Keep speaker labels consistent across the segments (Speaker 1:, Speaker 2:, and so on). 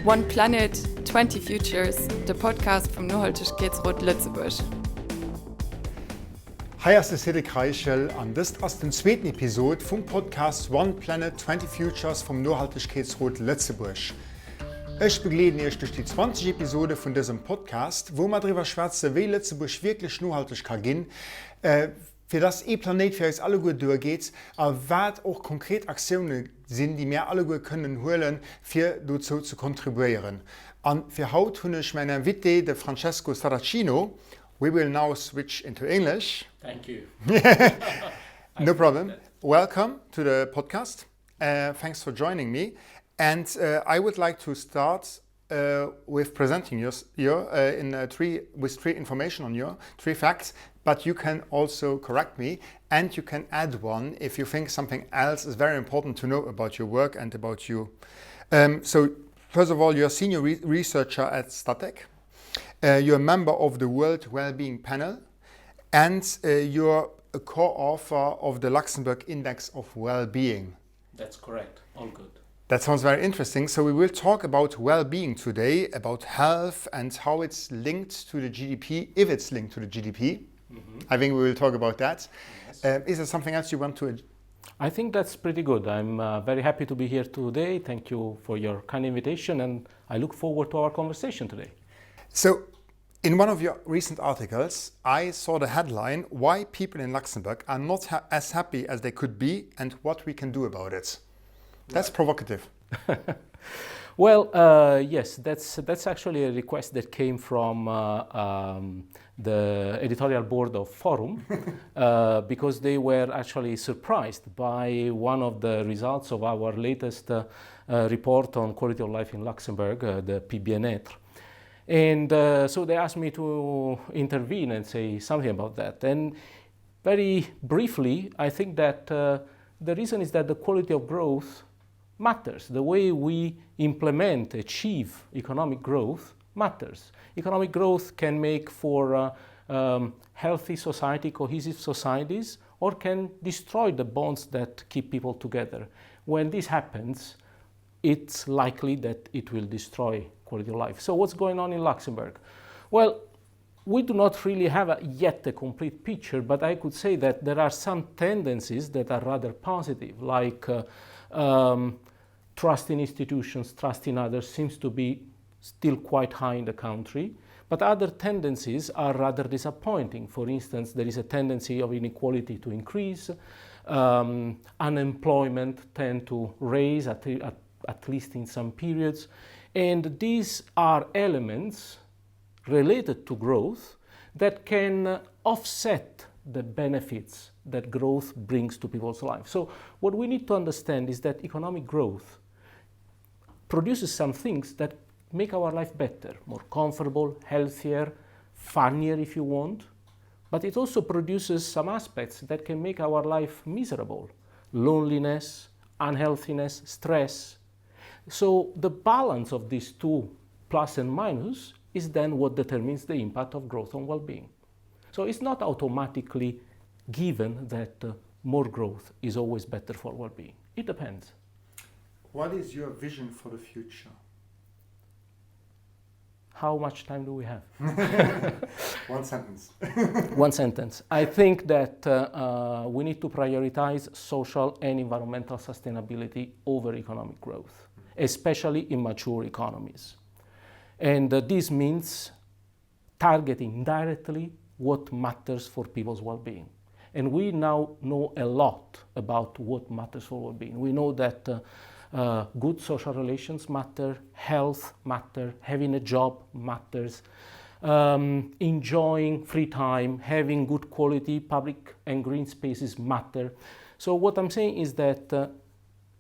Speaker 1: One Planet, 20 Futures, der Podcast vom Nohaltegkeetsrot Luxembourg.
Speaker 2: Hi, das ist Cédric Reichel und das ist die zweite Episode vom Podcast One Planet, 20 Futures vom Nohaltegkeetsrot Luxembourg. Ich begleite euch durch die 20 Episode von diesem Podcast, wo wir darüber schwätzen, wie Luxembourg wirklich nachhaltig kann gehen, für das Planet für uns alle gut durchgeht, aber was auch konkret Aktionen sind, die wir alle gut können holen, für dazu zu kontribuieren. Und für heute habe ich meinen Invité, der Francesco Sarracino. We will now switch into English.
Speaker 3: Thank you.
Speaker 2: No problem. Welcome to the podcast. Thanks for joining me. And I would like to start with presenting you with three information on you, three facts. But you can also correct me, and you can add one if you think something else is very important to know about your work and about you. So, first of all, you're a senior researcher at STATEC. You're a member of the World Wellbeing Panel, and you're a co-author of the Luxembourg Index of Wellbeing.
Speaker 3: That's correct. All good.
Speaker 2: That sounds very interesting. So we will talk about well-being today, about health and how it's linked to the GDP, if it's linked to the GDP. Mm-hmm. I think we will talk about that. Yes. Is there something else you want to add?
Speaker 3: I think that's pretty good. I'm very happy to be here today. Thank you for your kind invitation, and I look forward to our conversation today.
Speaker 2: So, in one of your recent articles, I saw the headline, Why People in Luxembourg Are Not As Happy As They Could Be and What We Can Do About It. That's provocative.
Speaker 3: Well, yes, that's actually a request that came from the editorial board of Forum because they were actually surprised by one of the results of our latest report on quality of life in Luxembourg, the Bien-être. And so they asked me to intervene and say something about that. And very briefly, I think that the reason is that the quality of growth matters. The way we achieve economic growth matters. Economic growth can make for healthy society, cohesive societies, or can destroy the bonds that keep people together. When this happens, it's likely that it will destroy quality of life. So what's going on in Luxembourg? Well, we do not really have yet a complete picture, but I could say that there are some tendencies that are rather positive, like trust in institutions, trust in others seems to be still quite high in the country, but other tendencies are rather disappointing. For instance, there is a tendency of inequality to increase, unemployment tend to raise at least in some periods, and these are elements related to growth that can offset the benefits that growth brings to people's lives. So what we need to understand is that economic growth produces some things that make our life better, more comfortable, healthier, funnier if you want, but it also produces some aspects that can make our life miserable, loneliness, unhealthiness, stress. So the balance of these two, plus and minus, is then what determines the impact of growth on well-being. So it's not automatically given that more growth is always better for well-being. It depends.
Speaker 2: What is your vision for the future?
Speaker 3: How much time do we have?
Speaker 2: One sentence.
Speaker 3: One sentence. I think that we need to prioritize social and environmental sustainability over economic growth, especially in mature economies. And this means targeting directly what matters for people's well-being. And we now know a lot about what matters for well-being. We know that good social relations matter, health matter, having a job matters, enjoying free time, having good quality public and green spaces matter. So what I'm saying is that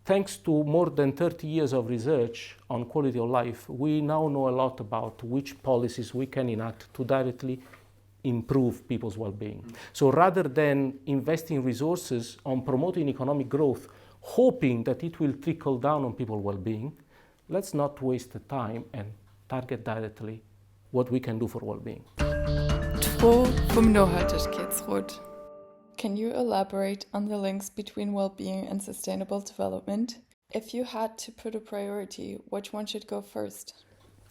Speaker 3: thanks to more than 30 years of research on quality of life, we now know a lot about which policies we can enact to directly improve people's well-being. Mm-hmm. So rather than investing resources on promoting economic growth, hoping that it will trickle down on people's well-being, let's not waste the time and target directly what we can do for well-being.
Speaker 1: Tro vom Nohaltegkeetsrot. Can you elaborate on the links between well-being and sustainable development? If you had to put a priority, which one should go first?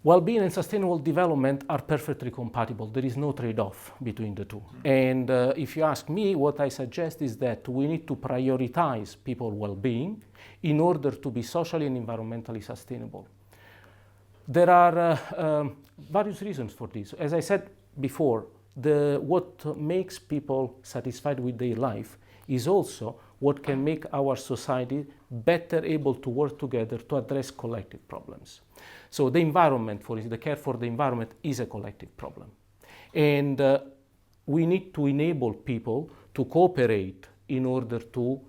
Speaker 3: Well-being and sustainable development are perfectly compatible. There is no trade-off between the two. And if you ask me, what I suggest is that we need to prioritize people's well-being in order to be socially and environmentally sustainable. There are various reasons for this. As I said before, what makes people satisfied with their life is also what can make our society better able to work together to address collective problems. So the environment, for instance, the care for the environment is a collective problem. And we need to enable people to cooperate in order to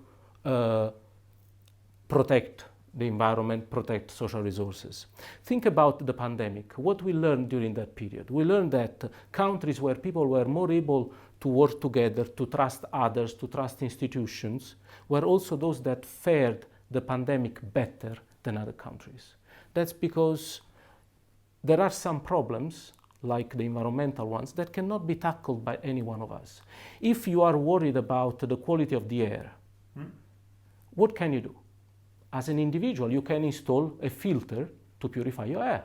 Speaker 3: protect the environment, protect social resources. Think about the pandemic. What we learned during that period. We learned that countries where people were more able to work together, to trust others, to trust institutions, were also those that fared the pandemic better than other countries. That's because there are some problems, like the environmental ones, that cannot be tackled by any one of us. If you are worried about the quality of the air, what can you do? As an individual, you can install a filter to purify your air.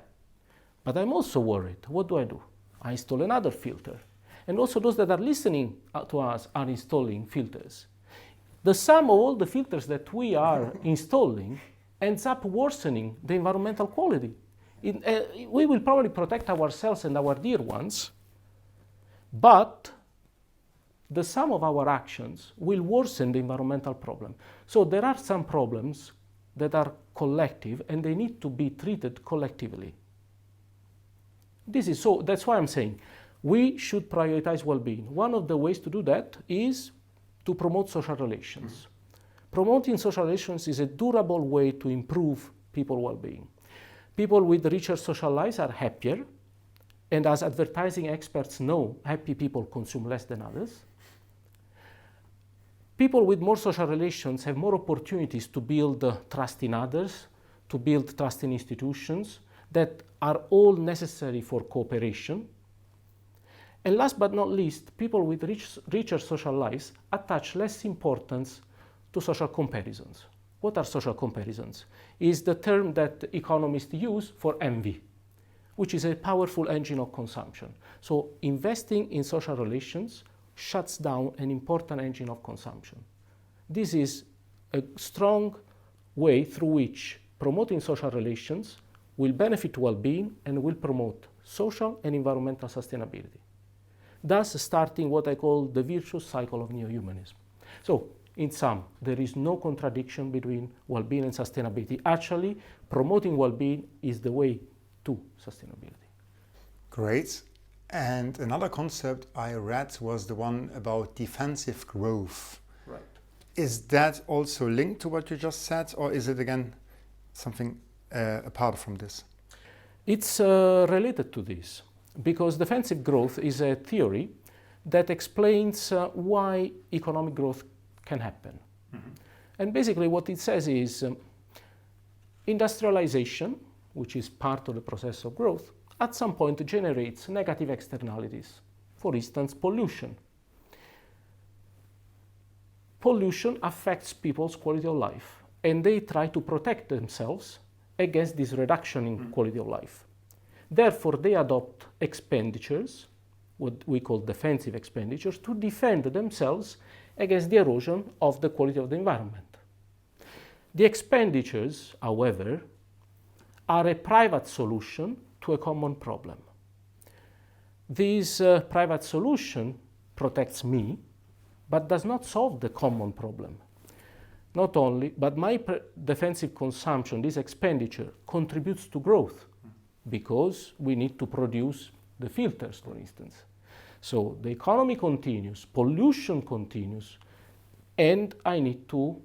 Speaker 3: But I'm also worried. What do? I install another filter. And also those that are listening to us are installing filters. The sum of all the filters that we are installing ends up worsening the environmental quality. We will probably protect ourselves and our dear ones, but the sum of our actions will worsen the environmental problem. So there are some problems that are collective and they need to be treated collectively. That's why I'm saying we should prioritize well-being. One of the ways to do that is to promote social relations. Promoting social relations is a durable way to improve people's well-being. People with richer social lives are happier, and as advertising experts know, happy people consume less than others. People with more social relations have more opportunities to build trust in others, to build trust in institutions that are all necessary for cooperation. And last but not least, people with richer social lives attach less importance to social comparisons. What are social comparisons? Is the term that economists use for envy, which is a powerful engine of consumption. So investing in social relations shuts down an important engine of consumption. This is a strong way through which promoting social relations will benefit well-being and will promote social and environmental sustainability, thus starting what I call the virtuous cycle of neo-humanism. So, in sum, there is no contradiction between well-being and sustainability. Actually, promoting well-being is the way to sustainability.
Speaker 2: Great. And another concept I read was the one about defensive growth.
Speaker 3: Right.
Speaker 2: Is that also linked to what you just said, or is it again something apart from this?
Speaker 3: It's related to this, because defensive growth is a theory that explains why economic growth can happen. Mm-hmm. And basically what it says is industrialization, which is part of the process of growth, at some point generates negative externalities. For instance, pollution. Pollution affects people's quality of life, and they try to protect themselves against this reduction in quality of life. Therefore, they adopt expenditures, what we call defensive expenditures, to defend themselves against the erosion of the quality of the environment. The expenditures, however, are a private solution to a common problem. This private solution protects me, but does not solve the common problem. Not only, but my defensive consumption, this expenditure, contributes to growth because we need to produce the filters, for instance. So the economy continues, pollution continues, and I need to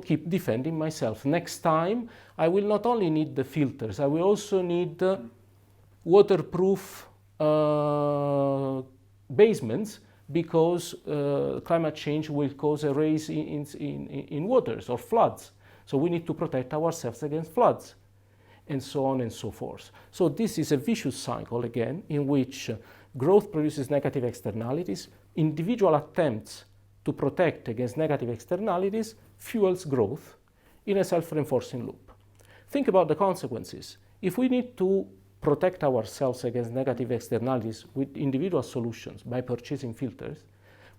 Speaker 3: keep defending myself. Next time, I will not only need the filters, I will also need waterproof basements, because climate change will cause a rise in waters or floods. So we need to protect ourselves against floods, and so on and so forth. So this is a vicious cycle, again, in which growth produces negative externalities. Individual attempts to protect against negative externalities fuels growth, in a self-reinforcing loop. Think about the consequences. If we need to protect ourselves against negative externalities with individual solutions by purchasing filters,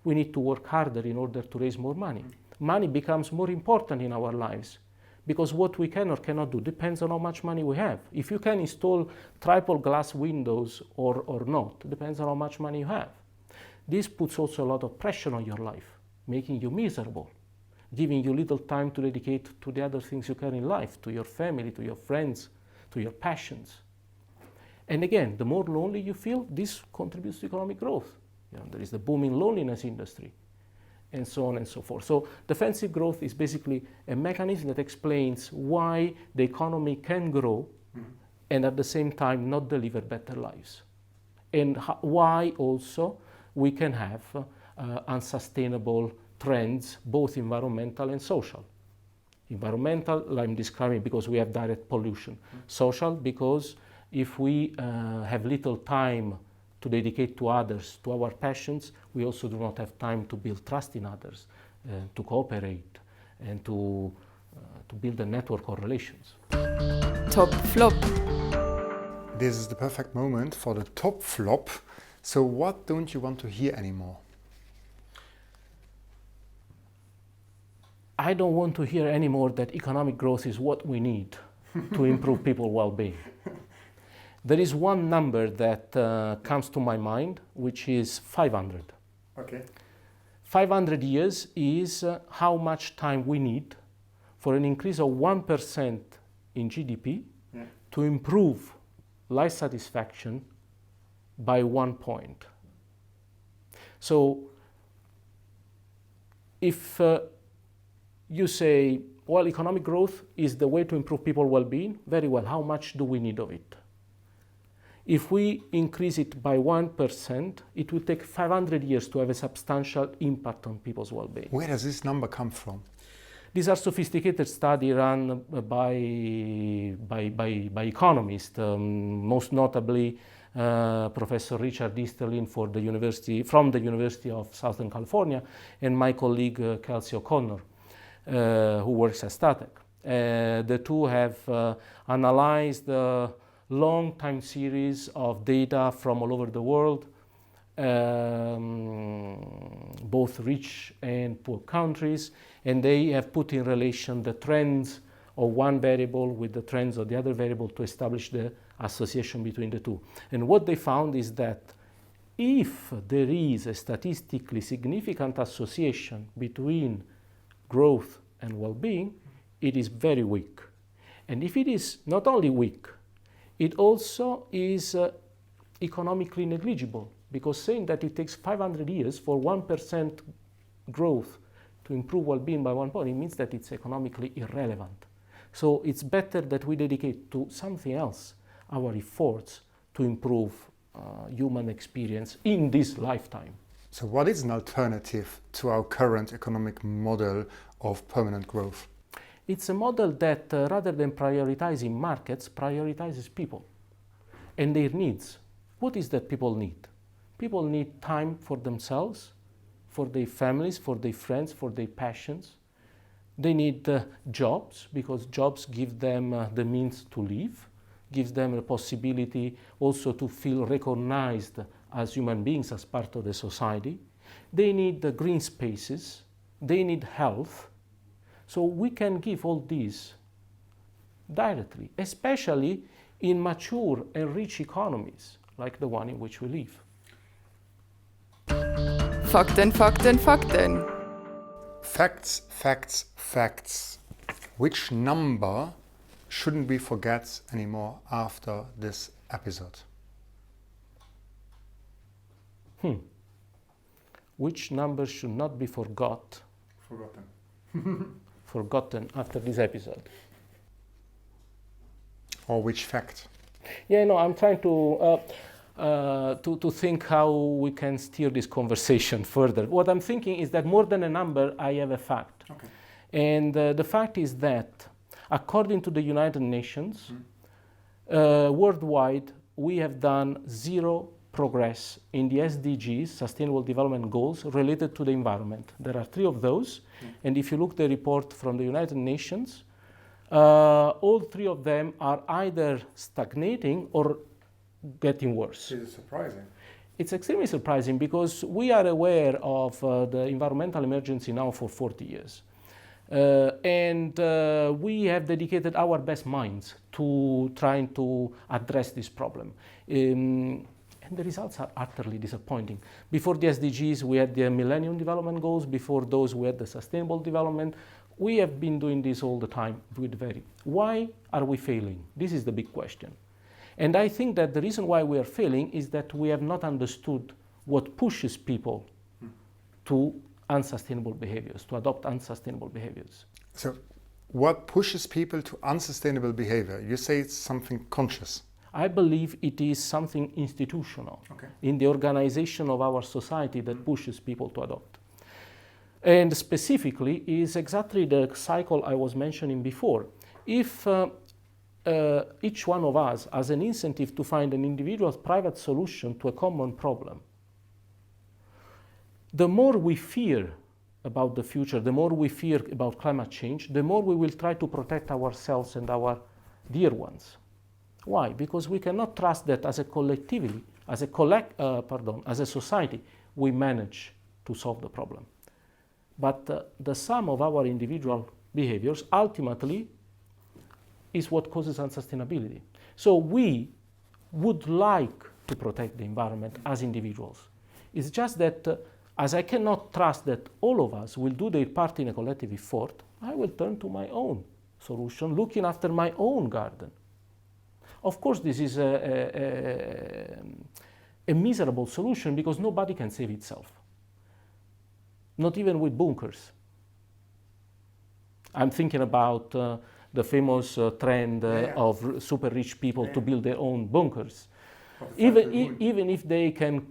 Speaker 3: we need to work harder in order to raise more money. Money becomes more important in our lives because what we can or cannot do depends on how much money we have. If you can install triple glass windows or not, depends on how much money you have. This puts also a lot of pressure on your life, making you miserable, giving you little time to dedicate to the other things you care in life, to your family, to your friends, to your passions. And again, the more lonely you feel, this contributes to economic growth. There is the booming loneliness industry, and so on and so forth. So defensive growth is basically a mechanism that explains why the economy can grow and at the same time not deliver better lives. And why also we can have unsustainable trends, both environmental and social. Environmental, I'm describing because we have direct pollution. Social, because if we have little time to dedicate to others, to our passions, we also do not have time to build trust in others, to cooperate, and to build a network of relations.
Speaker 1: Top flop.
Speaker 2: This is the perfect moment for the top flop. So what don't you want to hear anymore?
Speaker 3: I don't want to hear anymore that economic growth is what we need to improve people's well-being. There is one number that comes to my mind, which is 500.
Speaker 2: Okay.
Speaker 3: 500 years is how much time we need for an increase of 1% in GDP to improve life satisfaction by 1 point. So if you say, well, economic growth is the way to improve people's well-being, very well, how much do we need of it? If we increase it by 1%, it will take 500 years to have a substantial impact on people's well-being.
Speaker 2: Where does this number come from?
Speaker 3: These are sophisticated studies run by economists, most notably Professor Richard Easterlin from the University of Southern California, and my colleague Kelsey O'Connor, who works at STATEC. The two have analyzed long time series of data from all over the world, both rich and poor countries, and they have put in relation the trends of one variable with the trends of the other variable to establish the association between the two. And what they found is that if there is a statistically significant association between growth and well-being, it is very weak. And if it is not only weak, it also is economically negligible, because saying that it takes 500 years for 1% growth to improve well-being by 1 point, it means that it's economically irrelevant. So it's better that we dedicate to something else our efforts to improve human experience in this lifetime.
Speaker 2: So what is an alternative to our current economic model of permanent growth?
Speaker 3: It's a model that, rather than prioritizing markets, prioritizes people and their needs. What is that people need? People need time for themselves, for their families, for their friends, for their passions. They need jobs, because jobs give them the means to live, gives them the possibility also to feel recognized as human beings, as part of the society. They need green spaces. They need health. So we can give all these directly, especially in mature and rich economies like the one in which we live.
Speaker 1: Fakten, Fakten, Fakten.
Speaker 2: Facts, facts, facts. Which number shouldn't we forget anymore after this episode?
Speaker 3: Which number should not be forgotten after this episode?
Speaker 2: Or which fact?
Speaker 3: Yeah, no, I'm trying to think how we can steer this conversation further. What I'm thinking is that more than a number, I have a fact.
Speaker 2: Okay.
Speaker 3: And the fact is that, according to the United Nations, worldwide, we have done zero progress in the SDGs, Sustainable Development Goals, related to the environment. There are 3 of those, and if you look at the report from the United Nations, All three of them are either stagnating or getting worse.
Speaker 2: It is surprising.
Speaker 3: It's extremely surprising because we are aware of the environmental emergency now for 40 years. And we have dedicated our best minds to trying to address this problem. And the results are utterly disappointing. Before the SDGs, we had the Millennium Development Goals. Before those, we had the Sustainable Development. We have been doing this all the time. Why are we failing? This is the big question. And I think that the reason why we are failing is that we have not understood what pushes people to unsustainable behaviors, to adopt unsustainable behaviors.
Speaker 2: So what pushes people to unsustainable behavior? You say it's something conscious.
Speaker 3: I believe it is something institutional in the organization of our society that pushes people to adopt. And specifically is exactly the cycle I was mentioning before. If each one of us has an incentive to find an individual private solution to a common problem, the more we fear about the future, the more we fear about climate change, the more we will try to protect ourselves and our dear ones. Why? Because we cannot trust that as a collectivity, as a society, we manage to solve the problem. But the sum of our individual behaviors ultimately is what causes unsustainability. So we would like to protect the environment as individuals. It's just that as I cannot trust that all of us will do their part in a collective effort, I will turn to my own solution, looking after my own garden. Of course, this is a miserable solution because nobody can save itself. Not even with bunkers. I'm thinking about the famous trend of super rich people to build their own bunkers. Even if they can,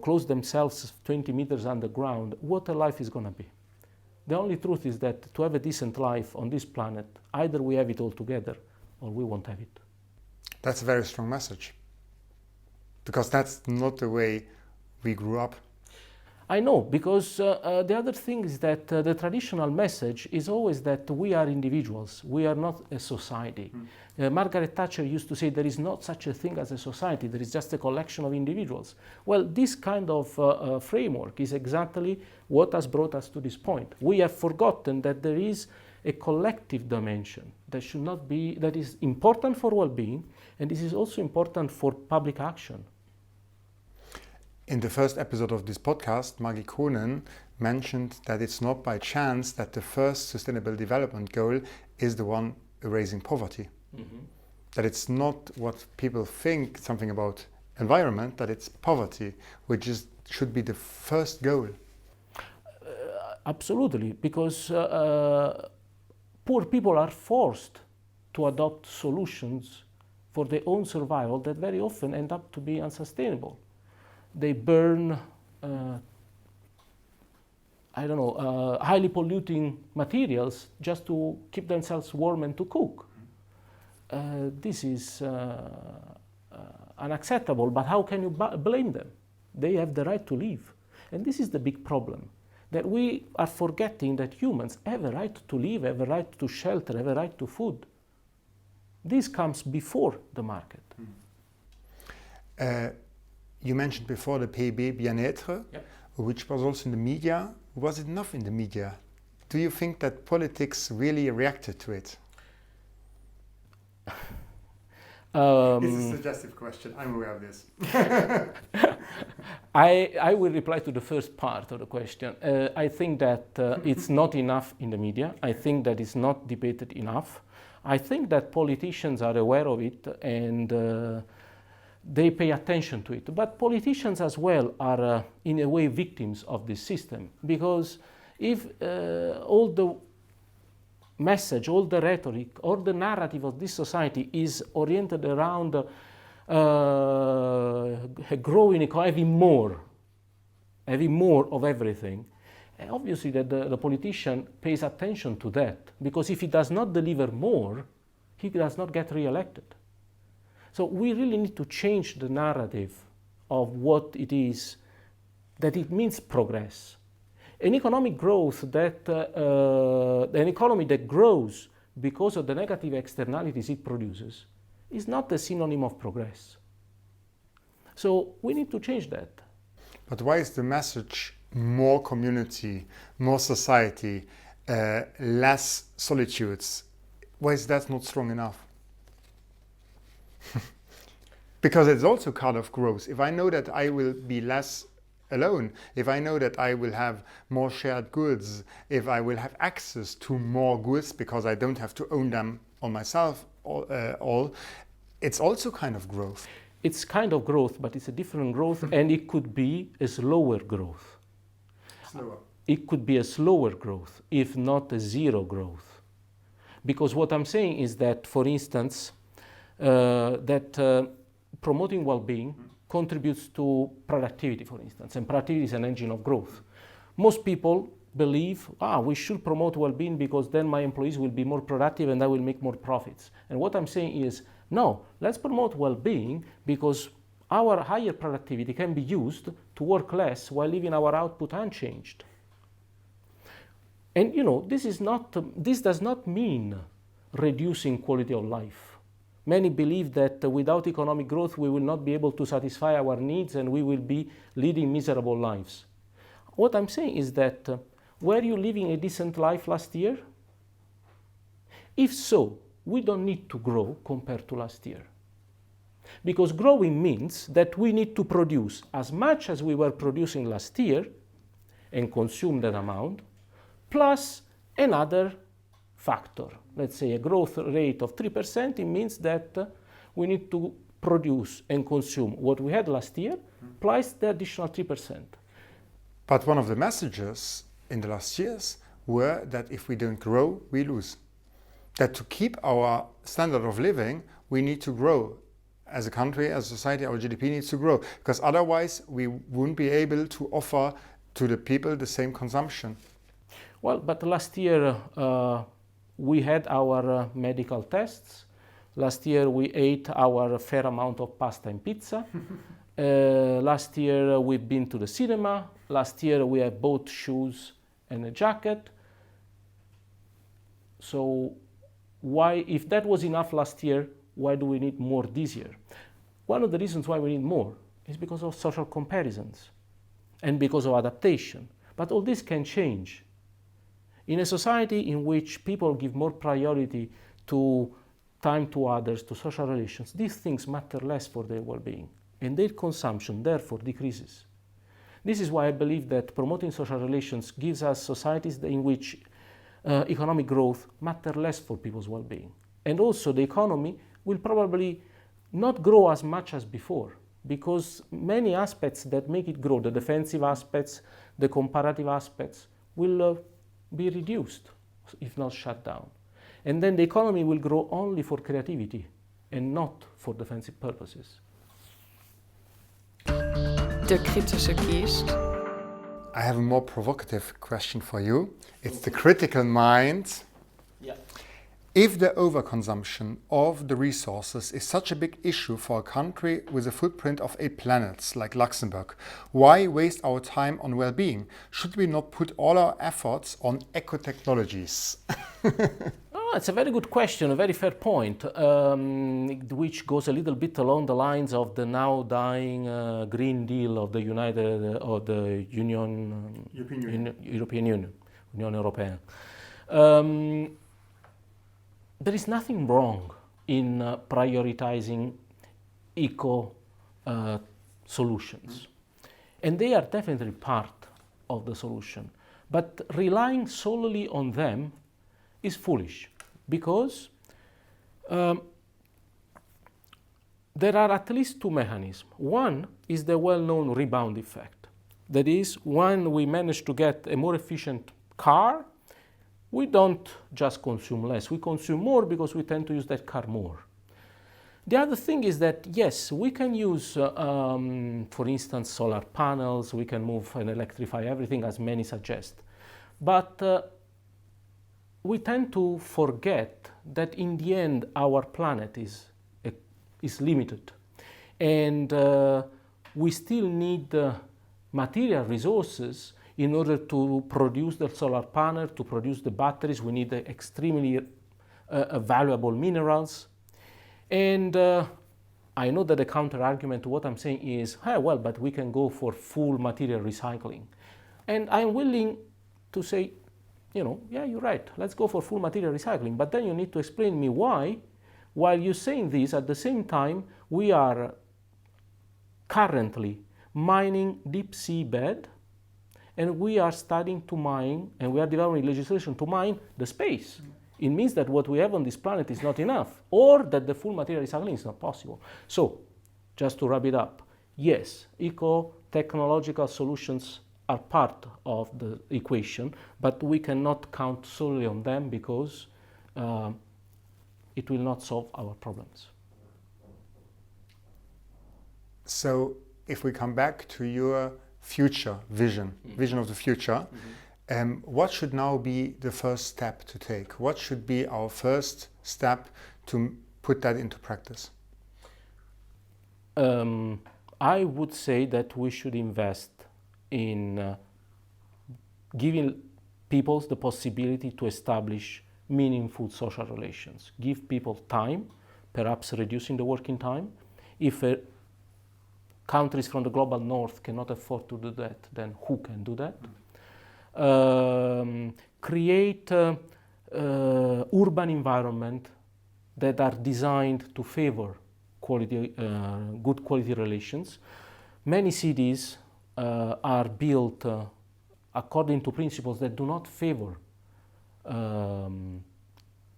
Speaker 3: close themselves 20 meters underground, what a life is going to be. The only truth is that to have a decent life on this planet, either we have it all together or we won't have it.
Speaker 2: That's a very strong message. Because that's not the way we grew up.
Speaker 3: I know, because the other thing is that the traditional message is always that we are individuals, we are not a society. Margaret Thatcher used to say there is not such a thing as a society, there is just a collection of individuals. Well, this kind of framework is exactly what has brought us to this point. We have forgotten that there is a collective dimension that is important for well-being, and this is also important for public action.
Speaker 2: In the first episode of this podcast, Maggie Koenen mentioned that it's not by chance that the first Sustainable Development Goal is the one erasing poverty. That it's not what people think something about environment, that it's poverty, which should be the first goal.
Speaker 3: Absolutely, because poor people are forced to adopt solutions for their own survival that very often end up to be unsustainable. They burn, highly polluting materials just to keep themselves warm and to cook. This is unacceptable, but how can you blame them? They have the right to live. And this is the big problem, that we are forgetting that humans have a right to live, have a right to shelter, have a right to food. This comes before the market.
Speaker 2: You mentioned before the PIB bien-être, which was also in the media. Was it enough in the media? Do you think that politics really reacted to it? It's a suggestive question. I'm aware of this.
Speaker 3: I will reply to the first part of the question. I think that it's not enough in the media. I think that it's not debated enough. I think that politicians are aware of it and they pay attention to it. But politicians as well are, in a way, victims of this system. Because if all the message, all the rhetoric, all the narrative of this society is oriented around growing economy, having more of everything, obviously that the politician pays attention to that. Because if he does not deliver more, he does not get re-elected. So we really need to change the narrative of what it is, that it means progress. An economic growth an economy that grows because of the negative externalities it produces, is not a synonym of progress. So we need to change that.
Speaker 2: But why is the message more community, more society, less solitudes? Why is that not strong enough? Because it's also kind of growth. If I know that I will be less alone, if I know that I will have more shared goods, if I will have access to more goods because I don't have to own them on myself all, it's also kind of growth.
Speaker 3: It's kind of growth, but it's a different growth, and it could be a slower growth.
Speaker 2: Slower.
Speaker 3: It could be a slower growth, if not a zero growth. Because what I'm saying is that, for instance, promoting well-being contributes to productivity, for instance, and productivity is an engine of growth. Most people believe, we should promote well-being because then my employees will be more productive and I will make more profits. And what I'm saying is, no, let's promote well-being because our higher productivity can be used to work less while leaving our output unchanged. And this does not mean reducing quality of life. Many believe that without economic growth we will not be able to satisfy our needs and we will be leading miserable lives. What I'm saying is that were you living a decent life last year? If so, we don't need to grow compared to last year. Because growing means that we need to produce as much as we were producing last year and consume that amount, plus another factor. Let's say a growth rate of 3%, it means that we need to produce and consume what we had last year, plus the additional 3%.
Speaker 2: But one of the messages in the last years were that if we don't grow, we lose. That to keep our standard of living, we need to grow. As a country, as a society, our GDP needs to grow, because otherwise we wouldn't be able to offer to the people the same consumption.
Speaker 3: Well, but last year we had our medical tests. Last year we ate our fair amount of pasta and pizza. Last year we've been to the cinema. Last year we have bought shoes and a jacket. So why, if that was enough last year, why do we need more this year? One of the reasons why we need more is because of social comparisons and because of adaptation. But all this can change. In a society in which people give more priority to time to others, to social relations, these things matter less for their well-being, and their consumption therefore decreases. This is why I believe that promoting social relations gives us societies in which economic growth matter less for people's well-being. And also the economy will probably not grow as much as before, because many aspects that make it grow, the defensive aspects, the comparative aspects, will be reduced, if not shut down. And then the economy will grow only for creativity and not for defensive purposes.
Speaker 1: Der kritische Geescht.
Speaker 2: I have a more provocative question for you. It's the critical mind.
Speaker 3: Yeah.
Speaker 2: If the overconsumption of the resources is such a big issue for a country with a footprint of 8 planets like Luxembourg, why waste our time on well-being? Should we not put all our efforts on eco-technologies?
Speaker 3: It's a very good question, a very fair point, which goes a little bit along the lines of the now dying Green Deal of the European Union, Unione Europea. There is nothing wrong in prioritizing eco solutions, and they are definitely part of the solution. But relying solely on them is foolish, because there are at least 2 mechanisms. One is the well-known rebound effect. That is, when we manage to get a more efficient car, we don't just consume less, we consume more because we tend to use that car more. The other thing is that, yes, we can use, for instance, solar panels, we can move and electrify everything as many suggest. But we tend to forget that in the end our planet is limited. And we still need material resources in order to produce the solar panel, to produce the batteries. We need extremely valuable minerals. And I know that the counter-argument to what I'm saying is, well, but we can go for full material recycling. And I'm willing to say, yeah, you're right, let's go for full material recycling. But then you need to explain me why, while you're saying this, at the same time, we are currently mining deep sea bed, and we are studying to mine, and we are developing legislation to mine the space. It means that what we have on this planet is not enough, or that the full material recycling is not possible. So, just to wrap it up, yes, eco-technological solutions are part of the equation, but we cannot count solely on them because it will not solve our problems.
Speaker 2: So, if we come back to your future vision of the future, what should now be the first step to take? What should be our first step to put that into practice?
Speaker 3: I would say that we should invest in giving people the possibility to establish meaningful social relations. Give people time, perhaps reducing the working time. If countries from the global north cannot afford to do that, then who can do that? Create urban environment that are designed to favor good quality relations. Many cities are built according to principles that do not favor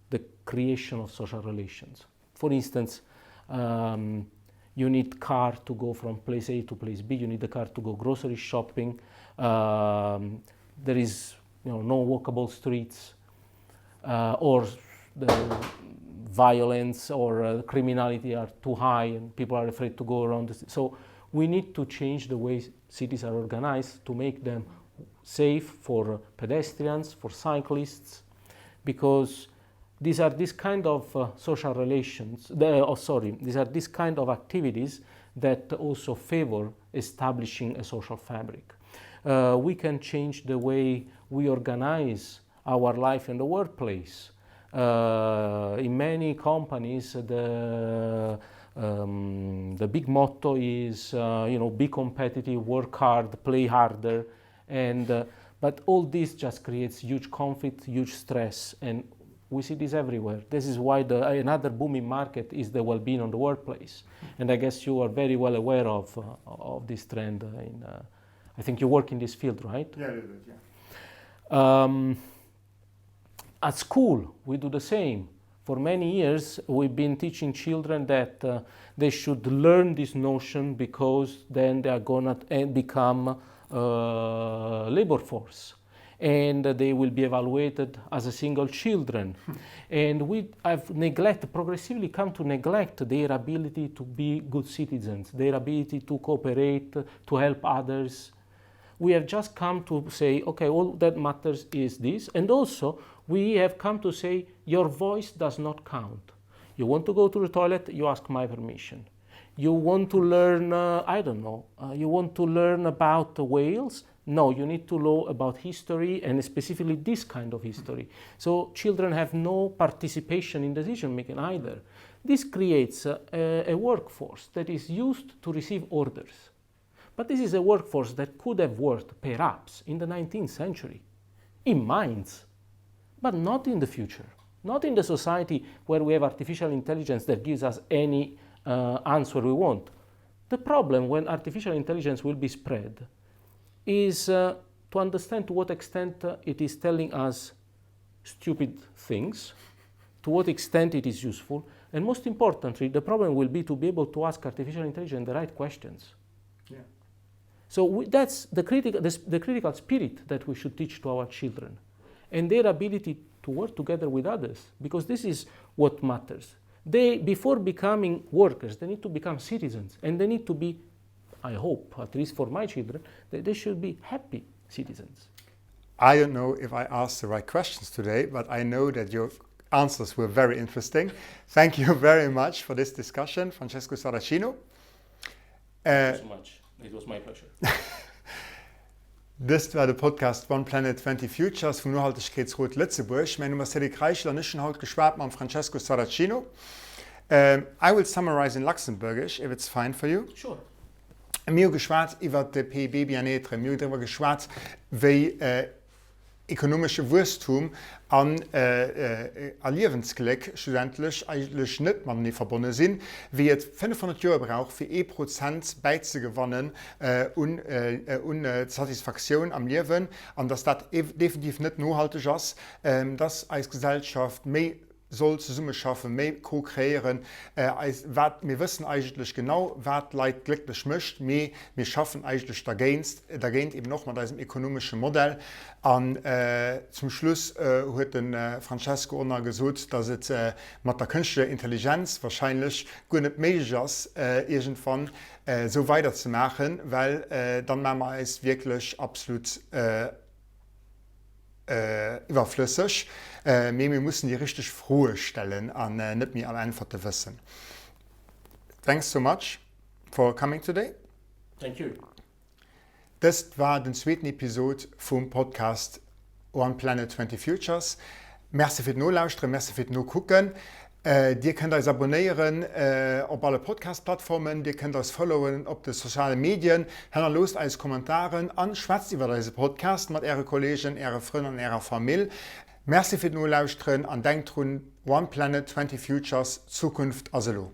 Speaker 3: the creation of social relations. For instance, you need car to go from place A to place B. You need a car to go grocery shopping. There is, no walkable streets, or the violence or criminality are too high, and people are afraid to go around. So we need to change the way cities are organized to make them safe for pedestrians, for cyclists, because these are this kind of social relations, these are this kind of activities that also favor establishing a social fabric. We can change the way we organize our life in the workplace. In many companies, the big motto is, be competitive, work hard, play harder, and but all this just creates huge conflict, huge stress, and we see this everywhere. This is why another booming market is the well-being on the workplace, and I guess you are very well aware of this trend. I think you work in this field, right?
Speaker 2: Yeah, a little bit, yeah.
Speaker 3: At school, we do the same. For many years, we've been teaching children that they should learn this notion because then they are going to become labor force. And they will be evaluated as a single children. And I've progressively come to neglect their ability to be good citizens, their ability to cooperate, to help others. We have just come to say, okay, all that matters is this. And also, we have come to say, your voice does not count. You want to go to the toilet, you ask my permission. You want to learn, you want to learn about whales? No, you need to know about history, and specifically this kind of history. So children have no participation in decision making either. This creates a workforce that is used to receive orders. But this is a workforce that could have worked, perhaps, in the 19th century, in mines, but not in the future, not in the society where we have artificial intelligence that gives us any answer we want. The problem when artificial intelligence will be spread is to understand to what extent it is telling us stupid things, to what extent it is useful, and most importantly, the problem will be to be able to ask artificial intelligence the right questions. Yeah. So that's the critical spirit that we should teach to our children, and their ability to work together with others, because this is what matters. Before becoming workers, they need to become citizens, and they need to be, I hope, at least for my children, that they should be happy citizens.
Speaker 2: I don't know if I asked the right questions today, but I know that your answers were very interesting. Thank you very much for this discussion, Francesco Sarracino.
Speaker 3: Thank you so much. It was my pleasure.
Speaker 2: Das war der Podcast One Planet 20 Futures vom Nohaltegkeetsrot Luxembourg. Mein Name ist Cédric Reichel und ich habe heute gesprochen mit Francesco Sarracino. I will summarize in Luxembourgish, if it's fine for you.
Speaker 3: Sure.
Speaker 2: Wir haben gesprochen über die PIB-Bien-être. Wir haben darüber gesprochen, wie ökonomische Wachstum an Lebensglück studentlich eigentlich nicht mit verbunden sind, wie es 500 Jahre braucht, für 1% beizugewinnen und Satisfaktion am Leben, und dass das definitiv nicht nachhaltig ist, dass als Gesellschaft mehr soll zusammen schaffen, mehr co-kreieren. Wir wissen eigentlich genau, was Leute glücklich macht. Wir schaffen eigentlich dagegen eben noch mit diesem ökonomischen Modell. Und zum Schluss hat Francesco auch noch gesagt, dass es mit der künstlichen Intelligenz wahrscheinlich gar nicht möglich ist, irgendwann so weiterzumachen, weil dann machen wir es wirklich absolut überflüssig. Wir müssen die richtig Fragen stellen und nicht mehr alle Antworten wissen. Thanks so much for coming today.
Speaker 3: Thank you.
Speaker 2: Das war die zweite Episode vom Podcast One Planet 20 Futures. Merci für das Lauschen, merci für das Gucken. Ihr könnt euch abonnieren auf alle Podcast-Plattformen, ihr könnt uns followen auf den sozialen Medien, habt Lust als Kommentaren an, schwätzt über diesen Podcast mit euren Kollegen, euren Freunden und eurer Familie. Merci für das Lauschen und denkt dran, One Planet 20 Futures, Zukunft also.